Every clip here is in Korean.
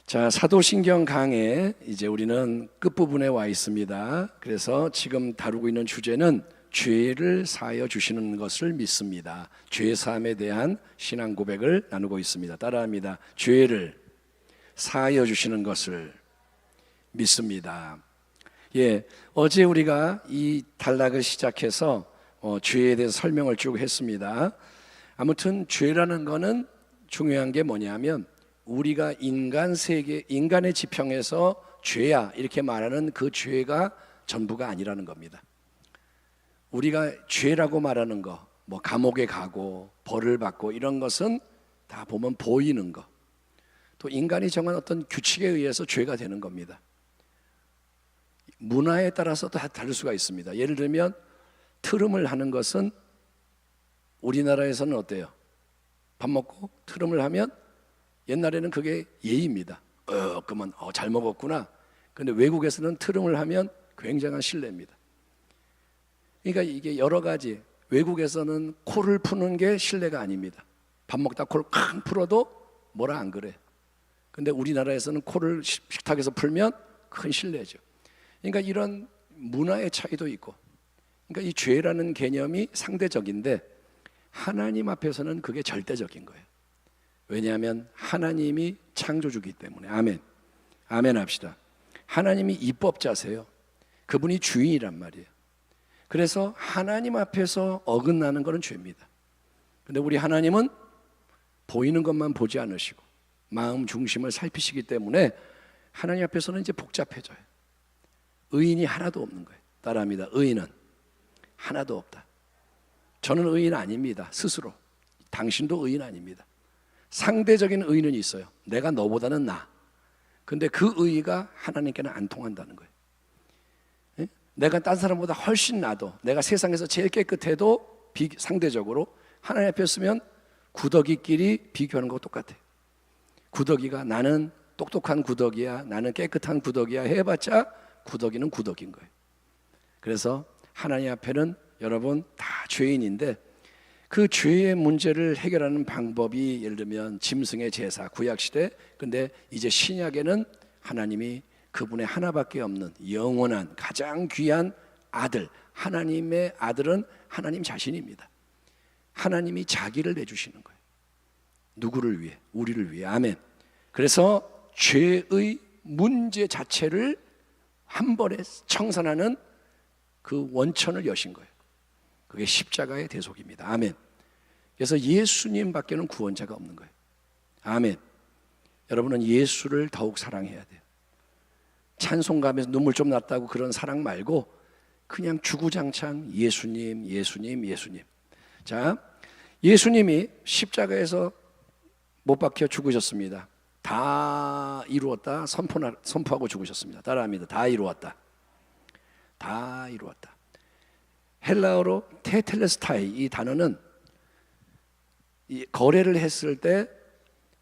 자, 사도신경 강의 이제 우리는 끝부분에 와 있습니다. 그래서 지금 다루고 있는 주제는 죄를 사하여 주시는 것을 믿습니다. 죄 사함에 대한 신앙 고백을 나누고 있습니다. 따라합니다. 죄를 사하여 주시는 것을 믿습니다. 어제 우리가 이 단락을 시작해서 죄에 대해서 설명을 쭉 했습니다. 아무튼 죄라는 거는 중요한 게 뭐냐면 우리가 인간 세계, 인간의 지평에서 죄야 이렇게 말하는 그 죄가 전부가 아니라는 겁니다. 우리가 죄라고 말하는 거, 뭐 감옥에 가고 벌을 받고 이런 것은 다 보면 보이는 거. 또 인간이 정한 어떤 규칙에 의해서 죄가 되는 겁니다. 문화에 따라서 다 다를 수가 있습니다. 예를 들면 트름을 하는 것은 우리나라에서는 어때요? 밥 먹고 트름을 하면 옛날에는 그게 예의입니다. 그러면 잘 먹었구나. 근데 외국에서는 트름을 하면 굉장한 신뢰입니다. 그러니까 이게 여러 가지, 외국에서는 코를 푸는 게 신뢰가 아닙니다. 밥 먹다 코를 쾅 풀어도 뭐라 안 그래. 근데 우리나라에서는 코를 식탁에서 풀면 큰 신뢰죠. 그러니까 이런 문화의 차이도 있고, 그러니까 이 죄라는 개념이 상대적인데 하나님 앞에서는 그게 절대적인 거예요. 왜냐하면 하나님이 창조주기 때문에. 아멘. 아멘 합시다. 하나님이 입법자세요. 그분이 주인이란 말이에요. 그래서 하나님 앞에서 어긋나는 것은 죄입니다. 근데 우리 하나님은 보이는 것만 보지 않으시고 마음 중심을 살피시기 때문에 하나님 앞에서는 이제 복잡해져요. 의인이 하나도 없는 거예요. 따라합니다. 의인은 하나도 없다. 저는 의인 아닙니다. 스스로. 당신도 의인 아닙니다. 상대적인 의는 있어요. 내가 너보다는 나아. 근데 그 의가 하나님께는 안 통한다는 거예요. 내가 딴 사람보다 훨씬 나도, 내가 세상에서 제일 깨끗해도 상대적으로 하나님 앞에 서면 구더기끼리 비교하는 거 똑같아요. 구더기가 나는 똑똑한 구더기야, 나는 깨끗한 구더기야 해봤자 구더기는 구더기인 거예요. 그래서 하나님 앞에는 여러분 다 죄인인데 그 죄의 문제를 해결하는 방법이 예를 들면 짐승의 제사, 구약시대. 근데 이제 신약에는 하나님이 그분의 하나밖에 없는 영원한 가장 귀한 아들, 하나님의 아들은 하나님 자신입니다. 하나님이 자기를 내주시는 거예요. 누구를 위해? 우리를 위해. 아멘. 그래서 죄의 문제 자체를 한 번에 청산하는 그 원천을 여신 거예요. 그게 십자가의 대속입니다. 아멘. 그래서 예수님밖에는 구원자가 없는 거예요. 아멘. 여러분은 예수를 더욱 사랑해야 돼요. 찬송가면서 눈물 좀 났다고 그런 사랑 말고 그냥 주구장창 예수님, 예수님, 예수님. 자, 예수님이 십자가에서 못 박혀 죽으셨습니다. 다 이루었다 선포하고 죽으셨습니다. 따라합니다. 다 이루었다. 다 이루었다. 헬라어로 테텔레스타이, 이 단어는 이 거래를 했을 때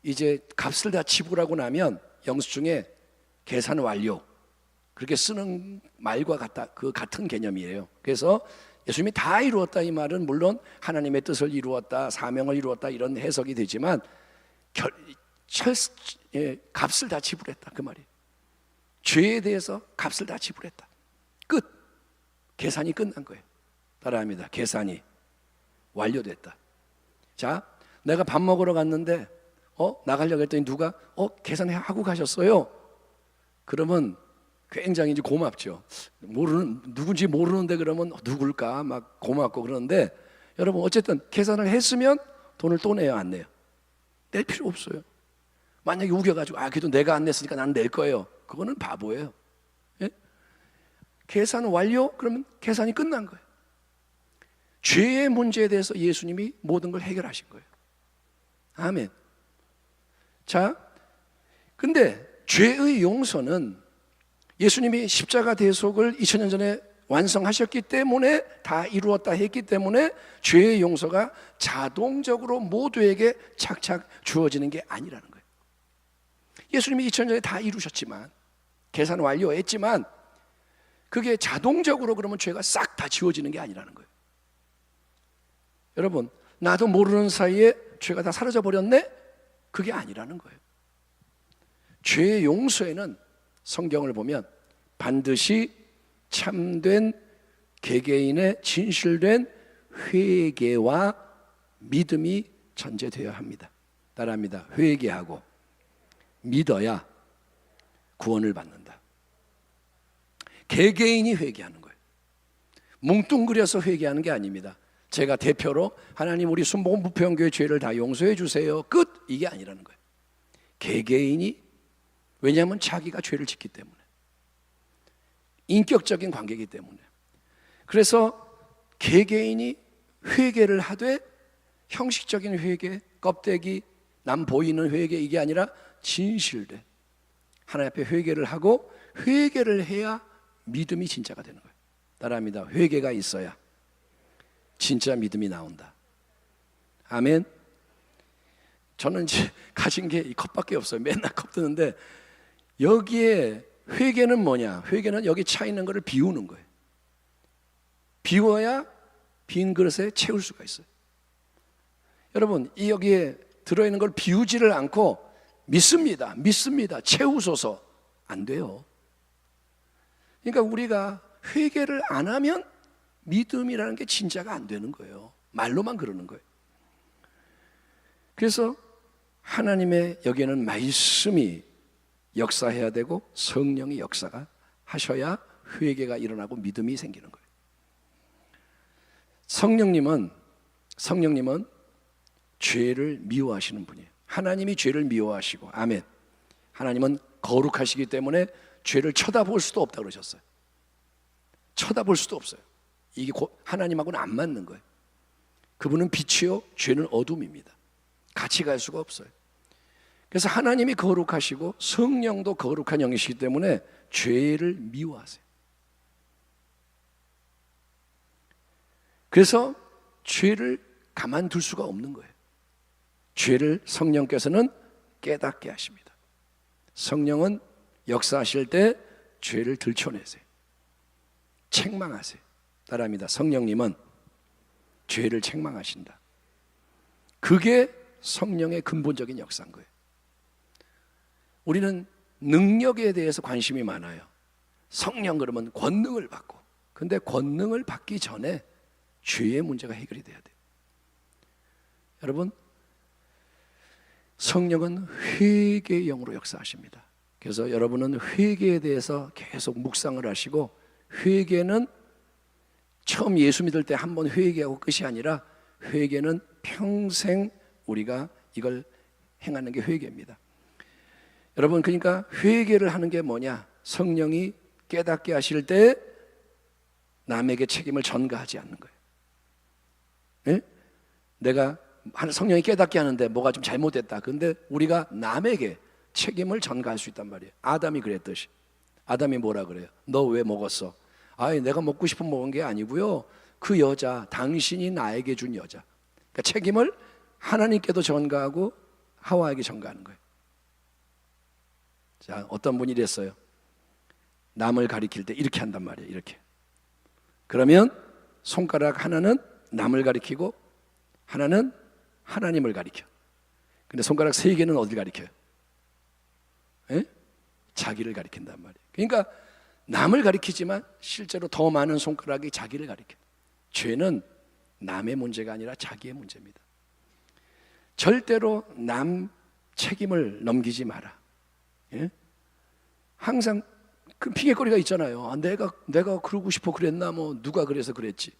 이제 값을 다 지불하고 나면 영수증에 계산 완료 그렇게 쓰는 말과 같은 개념이에요. 그래서 예수님이 다 이루었다 이 말은 물론 하나님의 뜻을 이루었다, 사명을 이루었다 이런 해석이 되지만 값을 다 지불했다 그 말이에요. 죄에 대해서 값을 다 지불했다. 끝. 계산이 끝난 거예요. 따라합니다. 계산이 완료됐다. 자, 내가 밥 먹으러 갔는데 나가려고 했더니 누가 계산하고 가셨어요. 그러면 굉장히 이제 고맙죠. 누군지 모르는데 그러면 누굴까 막 고맙고 그러는데 여러분 어쨌든 계산을 했으면 돈을 또 내요, 안 내요? 낼 필요 없어요. 만약에 우겨가지고 그래도 내가 안 냈으니까 나는 낼 거예요. 그거는 바보예요. 예? 계산 완료? 그러면 계산이 끝난 거예요. 죄의 문제에 대해서 예수님이 모든 걸 해결하신 거예요. 아멘. 자, 근데 죄의 용서는 예수님이 십자가 대속을 2000년 전에 완성하셨기 때문에 다 이루었다 했기 때문에 죄의 용서가 자동적으로 모두에게 착착 주어지는 게 아니라는 거예요. 예수님이 2000년 전에 다 이루셨지만 계산 완료했지만 그게 자동적으로 그러면 죄가 싹 다 지워지는 게 아니라는 거예요. 여러분, 나도 모르는 사이에 죄가 다 사라져 버렸네? 그게 아니라는 거예요. 죄의 용서에는 성경을 보면 반드시 참된 개개인의 진실된 회개와 믿음이 전제되어야 합니다. 따라합니다. 회개하고 믿어야 구원을 받는다. 개개인이 회개하는 거예요. 뭉뚱그려서 회개하는 게 아닙니다. 제가 대표로 하나님 우리 순복음 부평교회 죄를 다 용서해 주세요. 끝! 이게 아니라는 거예요. 개개인이, 왜냐하면 자기가 죄를 짓기 때문에, 인격적인 관계이기 때문에. 그래서 개개인이 회개를 하되 형식적인 회개, 껍데기, 남 보이는 회개, 이게 아니라 진실된 하나님 앞에 회개를 하고, 회개를 해야 믿음이 진짜가 되는 거예요. 따라합니다. 회개가 있어야 진짜 믿음이 나온다. 아멘. 저는 이제 가진 게 이 컵밖에 없어요. 맨날 컵 드는데, 여기에 회개는 뭐냐? 회개는 여기 차 있는 거를 비우는 거예요. 비워야 빈 그릇에 채울 수가 있어요. 여러분, 이 여기에 들어있는 걸 비우지를 않고 믿습니다, 채우소서, 안 돼요. 그러니까 우리가 회개를 안 하면 믿음이라는 게 진짜가 안 되는 거예요. 말로만 그러는 거예요. 그래서 하나님의 여기에는 말씀이 역사해야 되고 성령의 역사가 하셔야 회개가 일어나고 믿음이 생기는 거예요. 성령님은 죄를 미워하시는 분이에요. 하나님이 죄를 미워하시고, 아멘. 하나님은 거룩하시기 때문에 죄를 쳐다볼 수도 없다고 그러셨어요. 쳐다볼 수도 없어요. 이게 하나님하고는 안 맞는 거예요. 그분은 빛이요, 죄는 어둠입니다. 같이 갈 수가 없어요. 그래서 하나님이 거룩하시고 성령도 거룩한 영이시기 때문에 죄를 미워하세요. 그래서 죄를 가만둘 수가 없는 거예요. 죄를 성령께서는 깨닫게 하십니다. 성령은 역사하실 때 죄를 들춰내세요. 책망하세요. 따라합니다. 성령님은 죄를 책망하신다. 그게 성령의 근본적인 역사인 거예요. 우리는 능력에 대해서 관심이 많아요. 성령 그러면 권능을 받고, 근데 권능을 받기 전에 죄의 문제가 해결이 돼야 돼요. 여러분, 성령은 회개의 영으로 역사하십니다. 그래서 여러분은 회개에 대해서 계속 묵상을 하시고, 회개는 처음 예수 믿을 때 한 번 회개하고 끝이 아니라 회개는 평생 우리가 이걸 행하는 게 회개입니다. 여러분, 그러니까 회개를 하는 게 뭐냐? 성령이 깨닫게 하실 때 남에게 책임을 전가하지 않는 거예요. 네? 내가 성령이 깨닫게 하는데 뭐가 좀 잘못됐다. 그런데 우리가 남에게 책임을 전가할 수 있단 말이에요. 아담이 그랬듯이. 아담이 뭐라 그래요? 너 왜 먹었어? 아이, 내가 먹고 싶은 먹은 게 아니고요. 그 여자, 당신이 나에게 준 여자. 그러니까 책임을 하나님께도 전가하고 하와에게 전가하는 거예요. 자, 어떤 분이 이랬어요. 남을 가리킬 때 이렇게 한단 말이에요. 이렇게. 그러면 손가락 하나는 남을 가리키고 하나는 하나님을 가리켜. 근데 손가락 세 개는 어딜 가리켜요? 에? 자기를 가리킨단 말이에요. 그러니까 남을 가리키지만 실제로 더 많은 손가락이 자기를 가리켜요. 죄는 남의 문제가 아니라 자기의 문제입니다. 절대로 남 책임을 넘기지 마라. 예? 항상 그 핑계거리가 있잖아요. 아, 내가 그러고 싶어 그랬나, 뭐 누가 그래서 그랬지.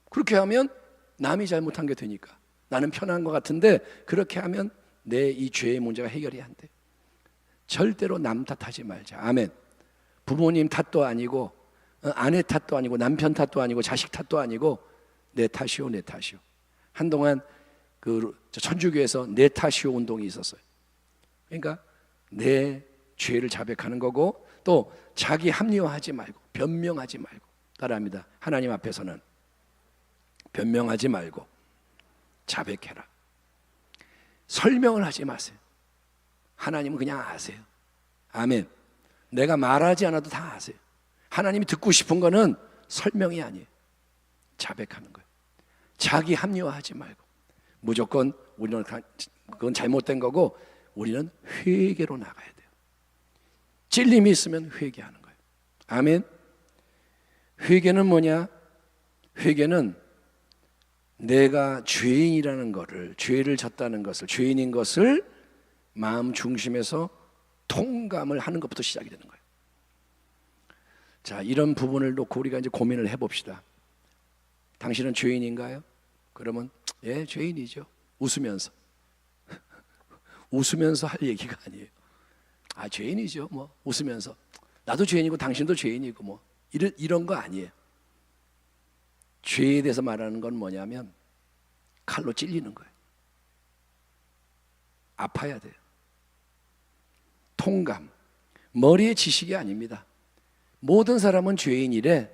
그렇게 하면 남이 잘못한 게 되니까 나는 편한 것 같은데, 그렇게 하면 내 이 죄의 문제가 해결이 안 돼. 절대로 남 탓하지 말자. 아멘. 부모님 탓도 아니고 아내 탓도 아니고 남편 탓도 아니고 자식 탓도 아니고 내 탓이요, 내 탓이요. 한동안 그 천주교에서 내 탓이요 운동이 있었어요. 그러니까 내 죄를 자백하는 거고, 또 자기 합리화하지 말고 변명하지 말고. 따라합니다. 하나님 앞에서는 변명하지 말고 자백해라. 설명을 하지 마세요. 하나님은 그냥 아세요. 아멘. 내가 말하지 않아도 다 아세요. 하나님이 듣고 싶은 거는 설명이 아니에요. 자백하는 거예요. 자기 합리화하지 말고 무조건 우리는 그건 잘못된 거고 우리는 회개로 나가야 돼요. 찔림이 있으면 회개하는 거예요. 아멘. 회개는 뭐냐? 회개는 내가 죄인이라는 것을, 죄를 졌다는 것을, 죄인인 것을 마음 중심에서 통감을 하는 것부터 시작이 되는 거예요. 자, 이런 부분을 놓고 우리가 이제 고민을 해봅시다. 당신은 죄인인가요? 그러면 예, 죄인이죠. 웃으면서 웃으면서 할 얘기가 아니에요. 아, 죄인이죠. 뭐 웃으면서 나도 죄인이고 당신도 죄인이고 뭐 이런 거 아니에요. 죄에 대해서 말하는 건 뭐냐면 칼로 찔리는 거예요. 아파야 돼요. 통감, 머리의 지식이 아닙니다. 모든 사람은 죄인이래.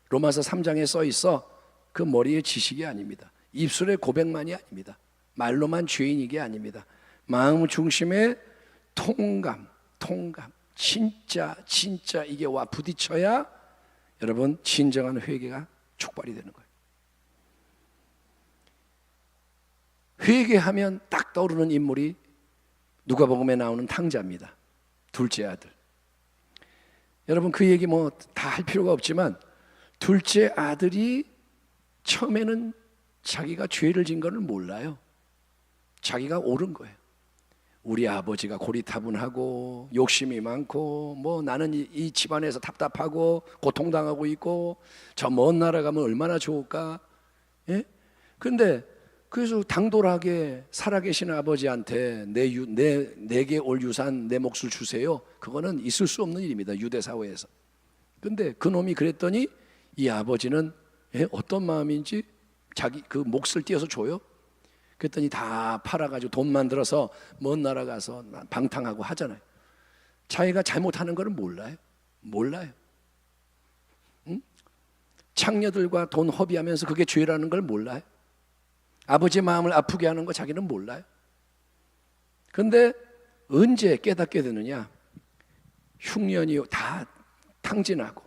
로마서 3장에 써 있어. 그 머리의 지식이 아닙니다. 입술의 고백만이 아닙니다. 말로만 죄인이게 아닙니다. 마음 중심의 통감, 진짜 이게 와 부딪혀야 여러분 진정한 회개가 촉발이 되는 거예요. 회개하면 딱 떠오르는 인물이 누가복음에 나오는 탕자입니다. 둘째 아들. 여러분 그 얘기 뭐 다 할 필요가 없지만 둘째 아들이 처음에는 자기가 죄를 진 거를 몰라요. 자기가 옳은 거예요. 우리 아버지가 고리타분하고 욕심이 많고 뭐 나는 이 집안에서 답답하고 고통당하고 있고 저 먼 나라 가면 얼마나 좋을까. 예? 근데 그래서 당돌하게 살아계신 아버지한테 내게 올 유산 내 몫을 주세요. 그거는 있을 수 없는 일입니다. 유대 사회에서. 근데 그 놈이 그랬더니 이 아버지는 어떤 마음인지 자기 그 몫을 띄어서 줘요. 그랬더니 다 팔아가지고 돈 만들어서 먼 나라 가서 방탕하고 하잖아요. 자기가 잘못하는 거는 몰라요. 응? 창녀들과 돈 허비하면서 그게 죄라는 걸 몰라요. 아버지의 마음을 아프게 하는 거 자기는 몰라요. 근데 언제 깨닫게 되느냐? 흉년이 다 탕진하고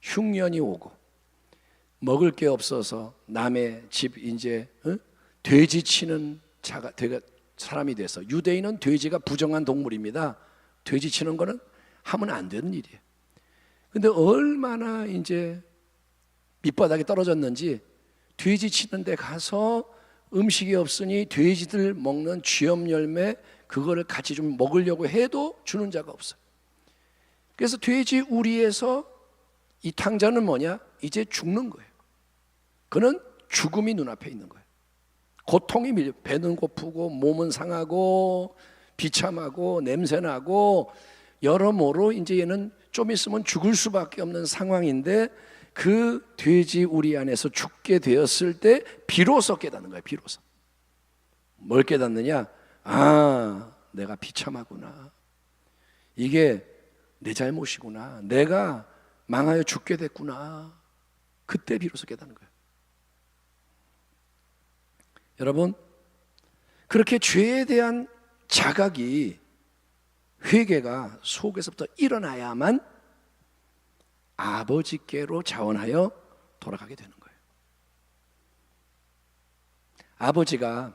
흉년이 오고 먹을 게 없어서 남의 집 이제 돼지 치는 사람이 돼서, 유대인은 돼지가 부정한 동물입니다. 돼지 치는 거는 하면 안 되는 일이에요. 근데 얼마나 이제 밑바닥에 떨어졌는지 돼지 치는 데 가서 음식이 없으니 돼지들 먹는 쥐염 열매 그거를 같이 좀 먹으려고 해도 주는 자가 없어요. 그래서 돼지 우리에서 이 탕자는 뭐냐? 이제 죽는 거예요. 그는 죽음이 눈앞에 있는 거예요. 고통이 밀려, 배는 고프고 몸은 상하고 비참하고 냄새나고 여러모로 이제 얘는 좀 있으면 죽을 수밖에 없는 상황인데 그 돼지 우리 안에서 죽게 되었을 때 비로소 깨닫는 거예요. 비로소. 뭘 깨닫느냐? 아, 내가 비참하구나. 이게 내 잘못이구나. 내가 망하여 죽게 됐구나. 그때 비로소 깨닫는 거예요. 여러분, 그렇게 죄에 대한 자각이, 회개가 속에서부터 일어나야만 아버지께로 자원하여 돌아가게 되는 거예요. 아버지가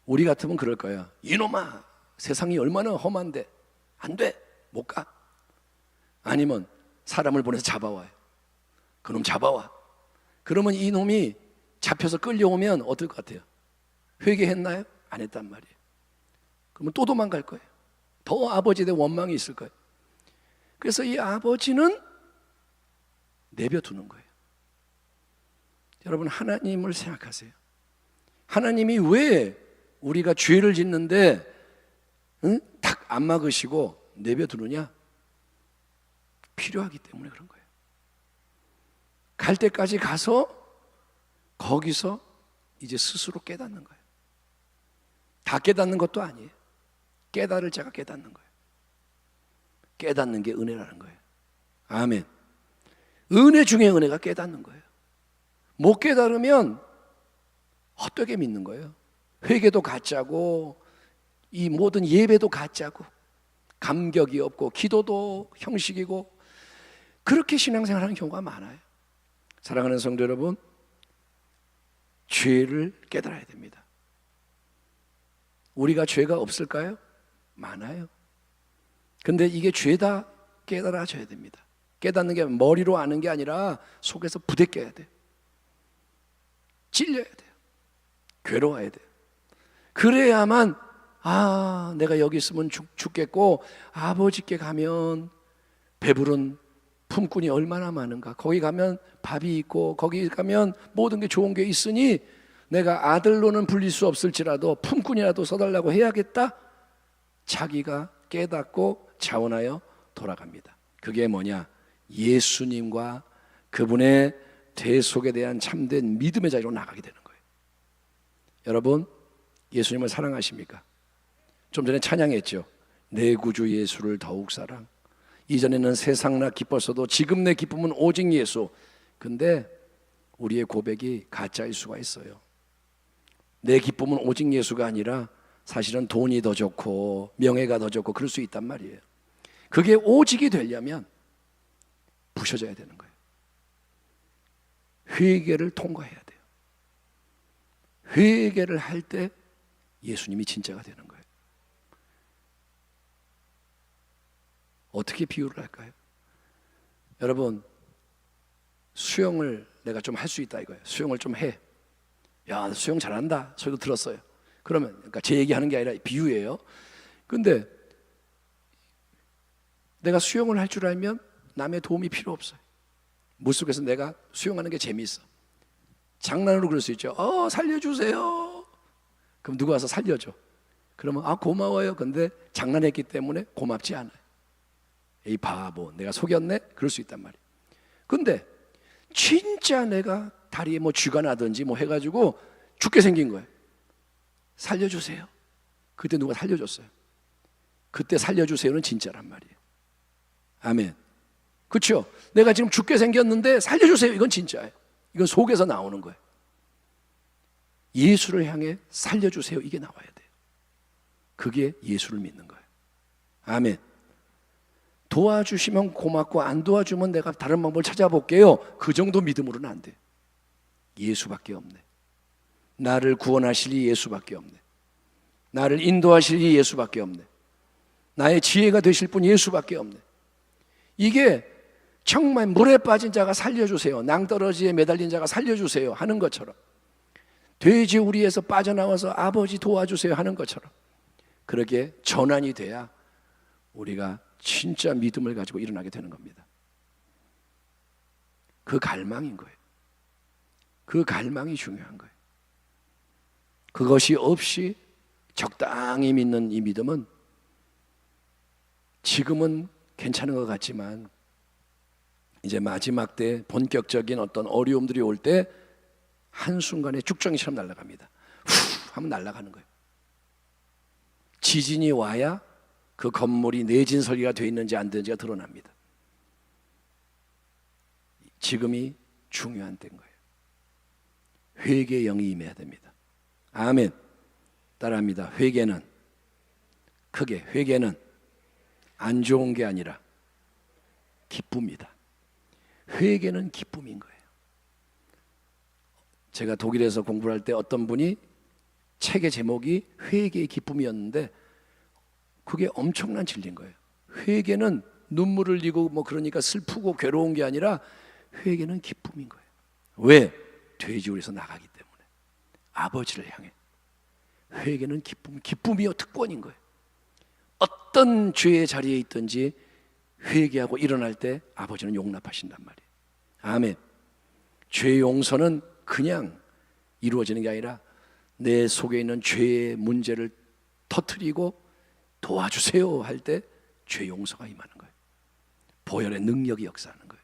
우리 같으면 그럴 거예요. 이놈아, 세상이 얼마나 험한데 안 돼, 못 가. 아니면 사람을 보내서 잡아와요. 그놈 잡아와. 그러면 이 놈이 잡혀서 끌려오면 어떨 것 같아요? 회개했나요? 안 했단 말이에요. 그러면 또 도망갈 거예요. 더 아버지에 대한 원망이 있을 거예요. 그래서 이 아버지는 내버려두는 거예요. 여러분, 하나님을 생각하세요. 하나님이 왜 우리가 죄를 짓는데 탁 안 막으시고 내버려두느냐? 필요하기 때문에 그런 거예요. 갈 때까지 가서 거기서 이제 스스로 깨닫는 거예요. 다 깨닫는 것도 아니에요. 깨달을 자가 깨닫는 거예요. 깨닫는 게 은혜라는 거예요. 아멘. 은혜 중에 은혜가 깨닫는 거예요. 못 깨달으면 헛되게 믿는 거예요. 회개도 가짜고 이 모든 예배도 가짜고 감격이 없고 기도도 형식이고 그렇게 신앙생활하는 경우가 많아요. 사랑하는 성도 여러분, 죄를 깨달아야 됩니다. 우리가 죄가 없을까요? 많아요. 근데 이게 죄다 깨달아져야 됩니다. 깨닫는 게 머리로 아는 게 아니라 속에서 부대껴야 돼요. 찔려야 돼요. 괴로워야 돼요. 그래야만 내가 여기 있으면 죽겠고 아버지께 가면 배부른 품꾼이 얼마나 많은가, 거기 가면 밥이 있고 거기 가면 모든 게 좋은 게 있으니 내가 아들로는 불릴 수 없을지라도 품꾼이라도 써달라고 해야겠다. 자기가 깨닫고 자원하여 돌아갑니다. 그게 뭐냐? 예수님과 그분의 대속에 대한 참된 믿음의 자리로 나가게 되는 거예요. 여러분, 예수님을 사랑하십니까? 좀 전에 찬양했죠. 내 구주 예수를 더욱 사랑. 이전에는 세상 나 기뻤어도 지금 내 기쁨은 오직 예수. 근데 우리의 고백이 가짜일 수가 있어요. 내 기쁨은 오직 예수가 아니라 사실은 돈이 더 좋고 명예가 더 좋고 그럴 수 있단 말이에요. 그게 오직이 되려면 부셔져야 되는 거예요. 회개를 통과해야 돼요. 회개를 할 때 예수님이 진짜가 되는 거예요. 어떻게 비유를 할까요? 여러분, 수영을 내가 좀 할 수 있다 이거예요. 수영을 좀 해. 야, 수영 잘한다 소리도 들었어요. 그러면 그러니까 제 얘기하는 게 아니라 비유예요. 근데 내가 수영을 할 줄 알면 남의 도움이 필요 없어요. 물속에서 내가 수영하는 게 재미있어. 장난으로 그럴 수 있죠. 살려주세요. 그럼 누가 와서 살려줘. 그러면 고마워요. 근데 장난했기 때문에 고맙지 않아요. 이 바보, 내가 속였네? 그럴 수 있단 말이에요. 근데 진짜 내가 다리에 뭐 쥐가 나든지 뭐 해가지고 죽게 생긴 거예요. 살려주세요. 그때 누가 살려줬어요. 그때 살려주세요는 진짜란 말이에요. 아멘. 그렇죠? 내가 지금 죽게 생겼는데 살려주세요. 이건 진짜예요. 이건 속에서 나오는 거예요. 예수를 향해 살려주세요. 이게 나와야 돼요. 그게 예수를 믿는 거예요. 아멘. 도와주시면 고맙고 안 도와주면 내가 다른 방법을 찾아볼게요. 그 정도 믿음으로는 안 돼요. 예수밖에 없네. 나를 구원하실 이 예수밖에 없네. 나를 인도하실 이 예수밖에 없네. 나의 지혜가 되실 분 예수밖에 없네. 이게 정말 물에 빠진 자가 살려주세요, 낭떠러지에 매달린 자가 살려주세요 하는 것처럼, 돼지 우리에서 빠져나와서 아버지 도와주세요 하는 것처럼 그렇게 전환이 돼야 우리가 진짜 믿음을 가지고 일어나게 되는 겁니다. 그 갈망인 거예요. 그 갈망이 중요한 거예요. 그것이 없이 적당히 믿는 이 믿음은 지금은 괜찮은 것 같지만 이제 마지막 때 본격적인 어떤 어려움들이 올 때 한순간에 죽정이처럼 날아갑니다. 후 하면 날아가는 거예요. 지진이 와야 그 건물이 내진 설계가 되어 있는지 안 되는지가 드러납니다. 지금이 중요한 때인 거예요. 회개의 영이 임해야 됩니다. 아멘. 따라합니다. 회개는 크게, 회개는 안 좋은 게 아니라 기쁨이다. 회개는 기쁨인 거예요. 제가 독일에서 공부를 할 때 어떤 분이 책의 제목이 회개의 기쁨이었는데 그게 엄청난 진리인 거예요. 회개는 눈물을 흘리고 뭐 그러니까 슬프고 괴로운 게 아니라 회개는 기쁨인 거예요. 왜? 돼지우리에서 나가기 때문에. 아버지를 향해. 회개는 기쁨이요 특권인 거예요. 어떤 죄의 자리에 있든지 회개하고 일어날 때 아버지는 용납하신단 말이에요. 아멘. 죄 용서는 그냥 이루어지는 게 아니라 내 속에 있는 죄의 문제를 터뜨리고 도와주세요 할 때 죄 용서가 임하는 거예요. 보혈의 능력이 역사하는 거예요.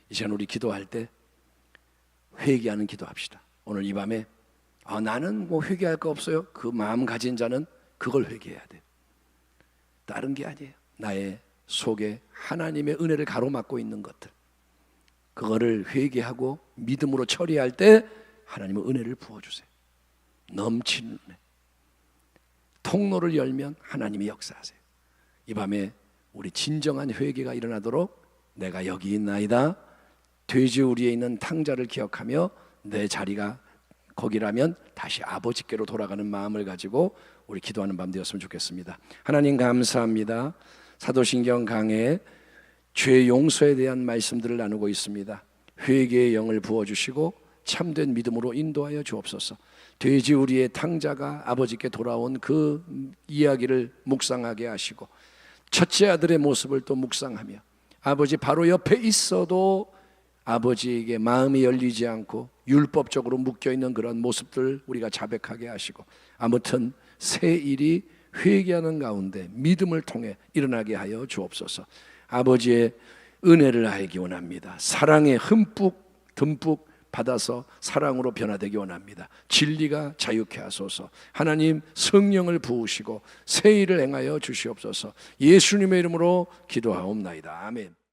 이 시간 우리 기도할 때 회개하는 기도합시다. 오늘 이 밤에 나는 뭐 회개할 거 없어요. 그 마음 가진 자는 그걸 회개해야 돼요. 다른 게 아니에요. 나의 속에 하나님의 은혜를 가로막고 있는 것들, 그거를 회개하고 믿음으로 처리할 때 하나님은 은혜를 부어주세요. 넘치는 은혜. 통로를 열면 하나님이 역사하세요. 이 밤에 우리 진정한 회개가 일어나도록 내가 여기 있나이다, 돼지우리에 있는 탕자를 기억하며 내 자리가 거기라면 다시 아버지께로 돌아가는 마음을 가지고 우리 기도하는 밤 되었으면 좋겠습니다. 하나님 감사합니다. 사도신경 강해에 죄 용서에 대한 말씀들을 나누고 있습니다. 회개의 영을 부어주시고 참된 믿음으로 인도하여 주옵소서. 돼지우리의 탕자가 아버지께 돌아온 그 이야기를 묵상하게 하시고 첫째 아들의 모습을 또 묵상하며 아버지 바로 옆에 있어도 아버지에게 마음이 열리지 않고 율법적으로 묶여있는 그런 모습들 우리가 자백하게 하시고 아무튼 새 일이 회개하는 가운데 믿음을 통해 일어나게 하여 주옵소서. 아버지의 은혜를 알기 원합니다. 사랑에 듬뿍 받아서 사랑으로 변화되기 원합니다. 진리가 자유케 하소서. 하나님 성령을 부으시고 새 일을 행하여 주시옵소서. 예수님의 이름으로 기도하옵나이다. 아멘.